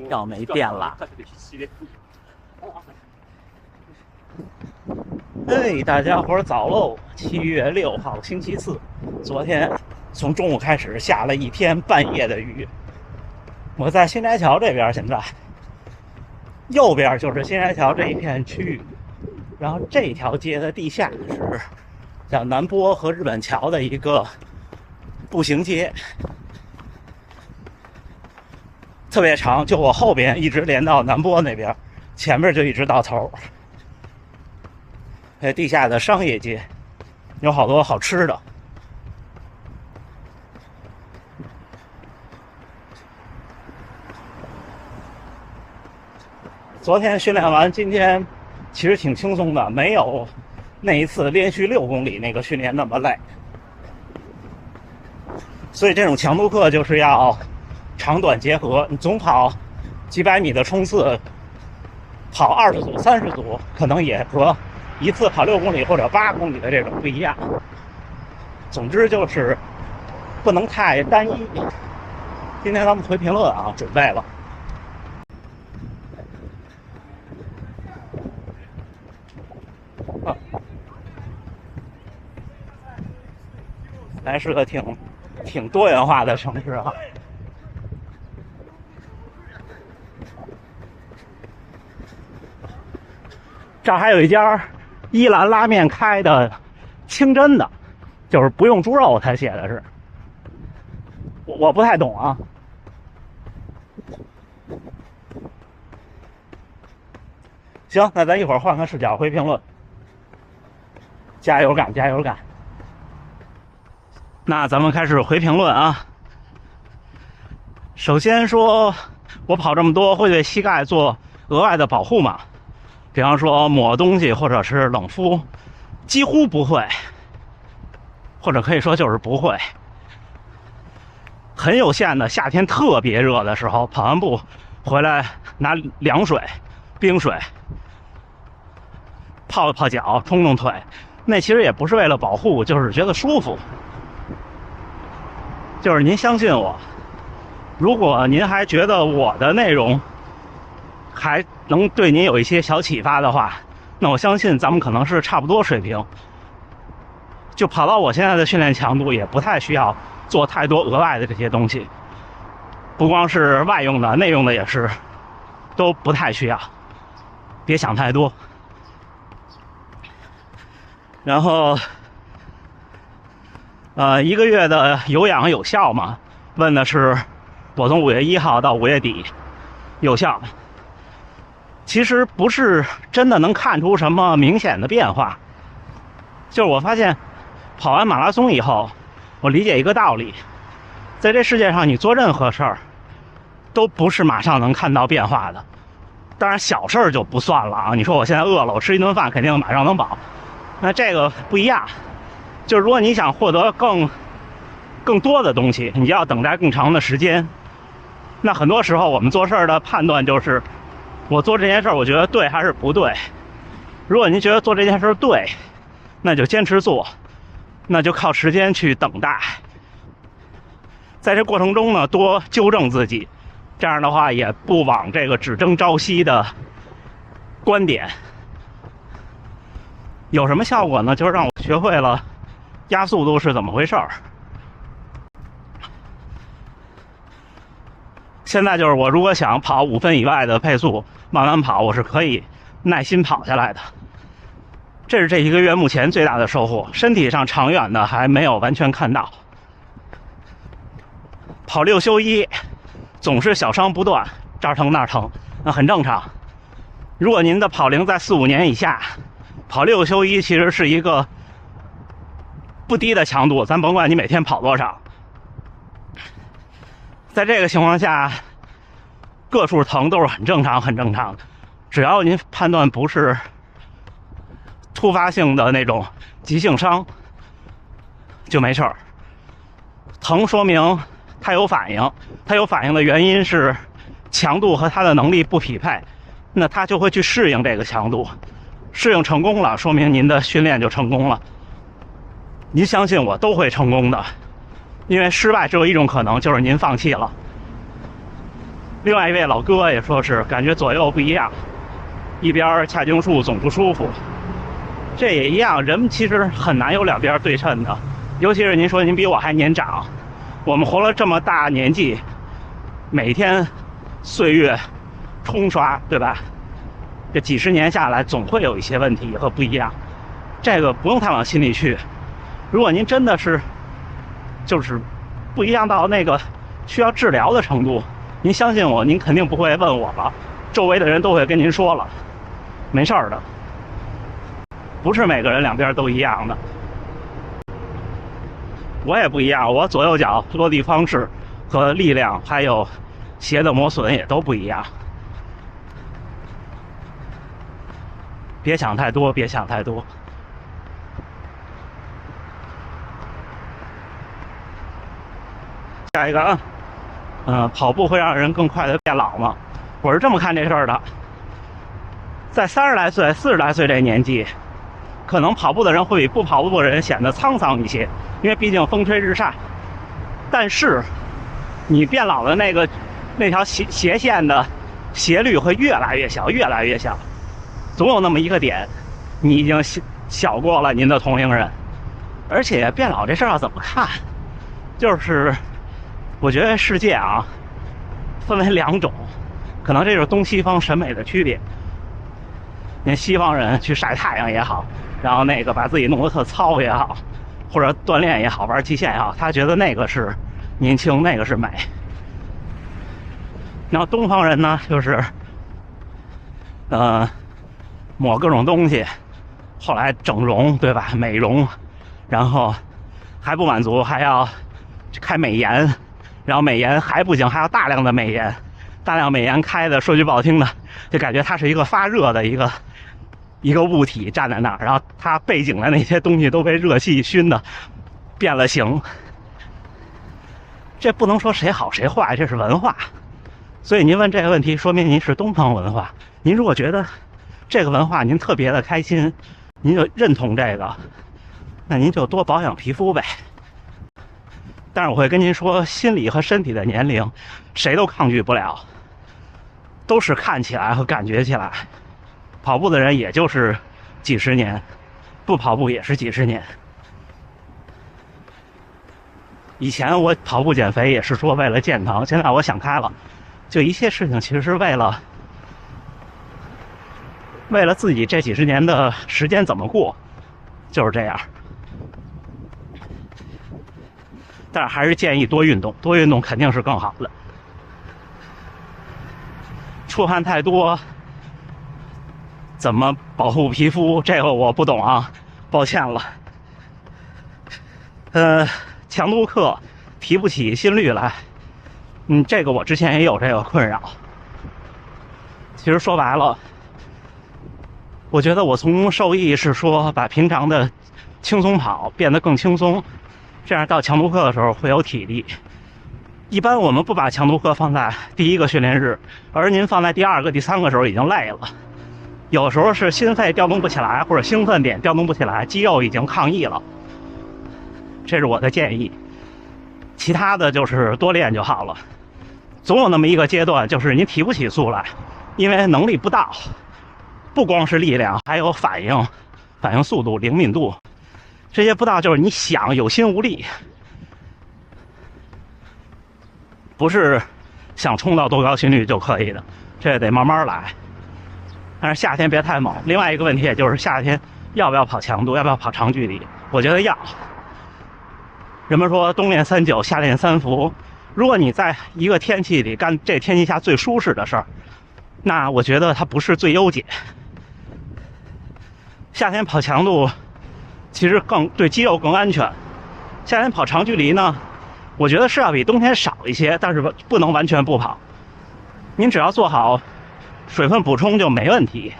要没电了。哎，大家伙早喽！7月6号，星期四。昨天从中午开始下了一天半夜的雨。我在新斋桥这边，现在右边就是新斋桥这一片区域，然后这条街的地下是叫南波和日本桥的一个步行街，特别长，就我后边一直连到南波那边，前面就一直到头。地下的商业街有好多好吃的。昨天训练完，今天其实挺轻松的，没有那一次连续6公里那个训练那么累。所以这种强度课就是要长短结合，你总跑几百米的冲刺，跑20组、30组，可能也和一次跑6公里或者8公里的这种不一样。总之就是不能太单一。今天咱们回评论啊，准备了。还是个挺多元化的城市啊。这儿还有一家伊兰拉面开的清真的，就是不用猪肉，他写的是，我不太懂啊。行，那咱一会儿换个视角回评论。加油干，加油干！那咱们开始回评论啊。首先说，我跑这么多会对膝盖做额外的保护吗？比方说抹东西或者是冷敷，几乎不会，或者可以说就是不会。很有限的，夏天特别热的时候，跑完步回来拿凉水、冰水泡泡脚、冲冲腿，那其实也不是为了保护，就是觉得舒服。就是您相信我，如果您还觉得我的内容还能对您有一些小启发的话，那我相信咱们可能是差不多水平。就跑到我现在的训练强度，也不太需要做太多额外的这些东西，不光是外用的，内用的也是，都不太需要，别想太多。然后1个月的有氧有效吗？问的是我从5月1号到5月底有效。其实不是真的能看出什么明显的变化，就是我发现跑完马拉松以后，我理解一个道理，在这世界上你做任何事儿都不是马上能看到变化的。当然小事儿就不算了啊，你说我现在饿了，我吃一顿饭肯定马上能饱，那这个不一样。就是如果你想获得更多的东西，你要等待更长的时间。那很多时候我们做事儿的判断就是，我做这件事儿我觉得对还是不对。如果您觉得做这件事儿对，那就坚持做，那就靠时间去等待。在这过程中呢，多纠正自己，这样的话也不往这个只争朝夕的观点。有什么效果呢？就是让我学会了压速度是怎么回事儿。现在就是我如果想跑5分以外的配速慢慢跑，我是可以耐心跑下来的。这是这1个月目前最大的收获，身体上长远的还没有完全看到。跑6休1，总是小伤不断，这儿疼那儿疼，那很正常。如果您的跑龄在4、5年以下，跑6休1其实是一个不低的强度，咱甭管你每天跑多少。在这个情况下，个数疼都是很正常、很正常的。只要您判断不是突发性的那种急性伤，就没事儿。疼说明它有反应，它有反应的原因是强度和它的能力不匹配，那它就会去适应这个强度，适应成功了，说明您的训练就成功了。您相信我，都会成功的，因为失败只有一种可能，就是您放弃了。另外一位老哥也说是感觉左右不一样，一边髂胫束总不舒服。这也一样，人其实很难有两边对称的，尤其是您说您比我还年长，我们活了这么大年纪，每天岁月冲刷，对吧？这几十年下来，总会有一些问题和不一样，这个不用太往心里去。如果您真的是就是不一样到那个需要治疗的程度，您相信我，您肯定不会问我了，周围的人都会跟您说了，没事儿的。不是每个人两边都一样的，我也不一样，我左右脚落地方式和力量还有鞋的磨损也都不一样。别想太多，别想太多。下一个啊，跑步会让人更快的变老吗？我是这么看这事儿的，在30来岁、40来岁这年纪，可能跑步的人会比不跑步的人显得沧桑一些，因为毕竟风吹日晒。但是，你变老的那条斜线的斜率会越来越小，越来越小。总有那么一个点，你已经小过了您的同龄人。而且变老这事儿要怎么看？就是我觉得世界啊，分为两种，可能这就是东西方审美的区别。你西方人去晒太阳也好，然后把自己弄得特糙也好，或者锻炼也好，玩极限也好，他觉得那个是年轻，那个是美。然后东方人呢，就是抹各种东西，后来整容，对吧？美容，然后还不满足，还要开美颜，然后美颜还不行，还要大量的美颜，大量美颜开的，说句不好听的，就感觉它是一个发热的一个物体站在那儿，然后它背景的那些东西都被热气熏的变了形。这不能说谁好谁坏，这是文化。所以您问这个问题，说明您是东方文化。您如果觉得这个文化您特别的开心，您就认同这个，那您就多保养皮肤呗。但是我会跟您说，心理和身体的年龄谁都抗拒不了，都是看起来和感觉起来。跑步的人也就是几十年，不跑步也是几十年。以前我跑步减肥也是说为了健康，现在我想开了，就一切事情其实是为了自己这几十年的时间怎么过，就是这样。但是还是建议多运动，多运动肯定是更好的。出汗太多，怎么保护皮肤？这个我不懂啊，抱歉了。强度课提不起心率来，这个我之前也有这个困扰。其实说白了，我觉得我从中受益是说把平常的轻松跑变得更轻松，这样到强度课的时候会有体力。一般我们不把强度课放在第一个训练日，而您放在第2个、第3个时候已经累了。有时候是心肺调动不起来，或者兴奋点调动不起来，肌肉已经抗议了。这是我的建议。其他的就是多练就好了。总有那么一个阶段，就是您提不起速来，因为能力不到。不光是力量，还有反应速度、灵敏度，这些不到就是你想有心无力，不是想冲到多高心率就可以的，这得慢慢来。但是夏天别太猛。另外一个问题也就是夏天要不要跑强度，要不要跑长距离？我觉得要。人们说冬练3-9，夏练3伏。如果你在一个天气里干这天气下最舒适的事儿，那我觉得它不是最优解。夏天跑强度其实更对肌肉更安全。夏天跑长距离呢，我觉得是要比冬天少一些，但是不能完全不跑。您只要做好水分补充就没问题，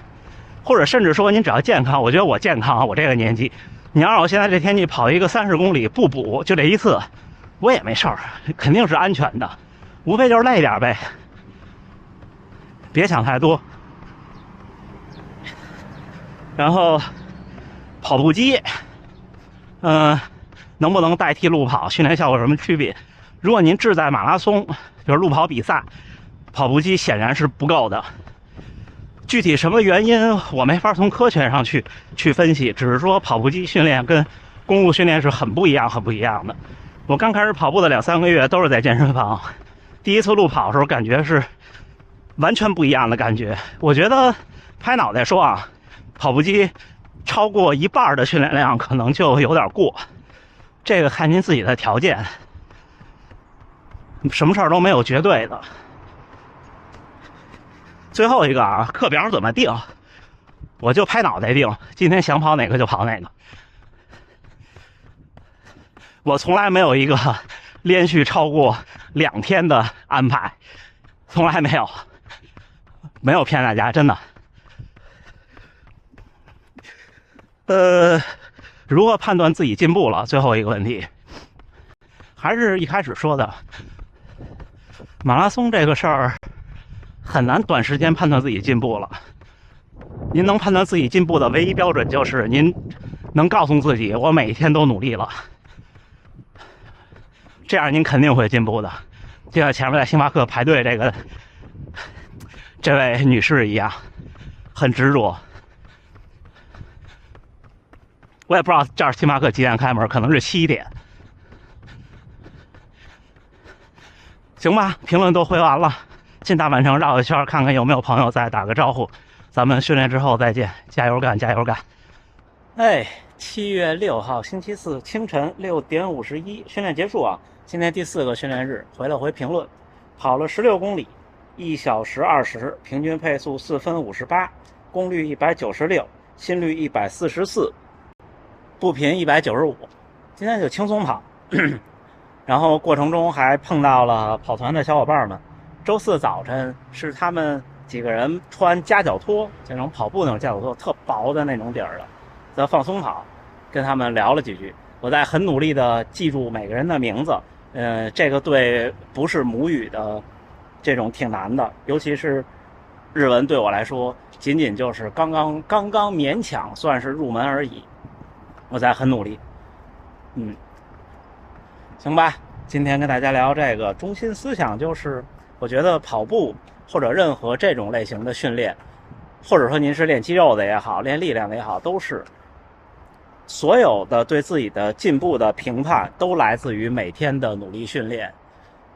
或者甚至说您只要健康，我觉得我健康，我这个年纪，你要让我现在这天气跑一个30公里不补就这一次，我也没事儿，肯定是安全的，无非就是累点呗。别想太多。然后跑步机，能不能代替路跑？训练效果有什么区别？如果您志在马拉松，就是路跑比赛，跑步机显然是不够的。具体什么原因，我没法从科学上去分析，只是说跑步机训练跟公路训练是很不一样的。我刚开始跑步的2-3个月都是在健身房，第一次路跑的时候感觉是完全不一样的感觉。我觉得拍脑袋说啊，跑步机超过一半的训练量可能就有点过，这个看您自己的条件，什么事儿都没有绝对的。最后一个啊，课表怎么定，我就拍脑袋定，今天想跑哪个就跑哪个。我从来没有一个连续超过2天的安排，从来没有，没有骗大家，真的。如何判断自己进步了？最后一个问题，还是一开始说的，马拉松这个事儿很难短时间判断自己进步了。您能判断自己进步的唯一标准就是您能告诉自己，我每一天都努力了。这样您肯定会进步的，就像前面在星巴克排队这位女士一样，很执着。我也不知道这儿星巴克几点开门，可能是7点。行吧，评论都回完了，进大阪城绕一圈，看看有没有朋友再打个招呼。咱们训练之后再见，加油干，加油干！哎，7月6号星期四清晨6点51，训练结束啊。今天第4个训练日，回了回评论，跑了16公里，1小时20，平均配速4分58，功率196，心率144，步频195。今天就轻松跑，然后过程中还碰到了跑团的小伙伴们。周四早晨是他们几个人穿夹脚拖，这种跑步那种夹脚拖，特薄的那种底儿的，在放松跑，跟他们聊了几句。我在很努力的记住每个人的名字。这个对不是母语的这种挺难的，尤其是日文对我来说，仅仅就是刚刚勉强算是入门而已。我在很努力，行吧。今天跟大家聊这个中心思想就是，我觉得跑步或者任何这种类型的训练，或者说您是练肌肉的也好，练力量的也好，都是所有的对自己的进步的评判都来自于每天的努力训练。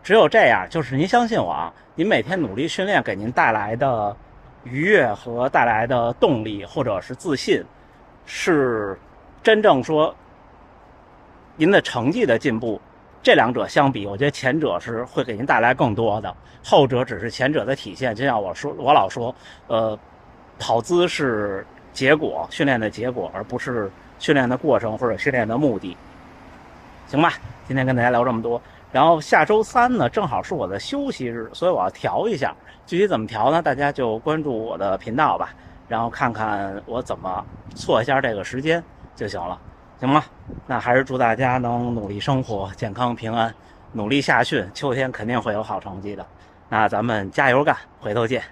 只有这样，就是您相信我啊，您每天努力训练给您带来的愉悦和带来的动力或者是自信，是真正说您的成绩的进步。这两者相比，我觉得前者是会给您带来更多的，后者只是前者的体现。就像我老说，跑姿是结果，训练的结果，而不是训练的过程或者训练的目的。行吧，今天跟大家聊这么多。然后下周3呢，正好是我的休息日，所以我要调一下。具体怎么调呢？大家就关注我的频道吧，然后看看我怎么错一下这个时间就行了，行吗？那还是祝大家能努力生活，健康平安，努力下训，秋天肯定会有好成绩的。那咱们加油干，回头见。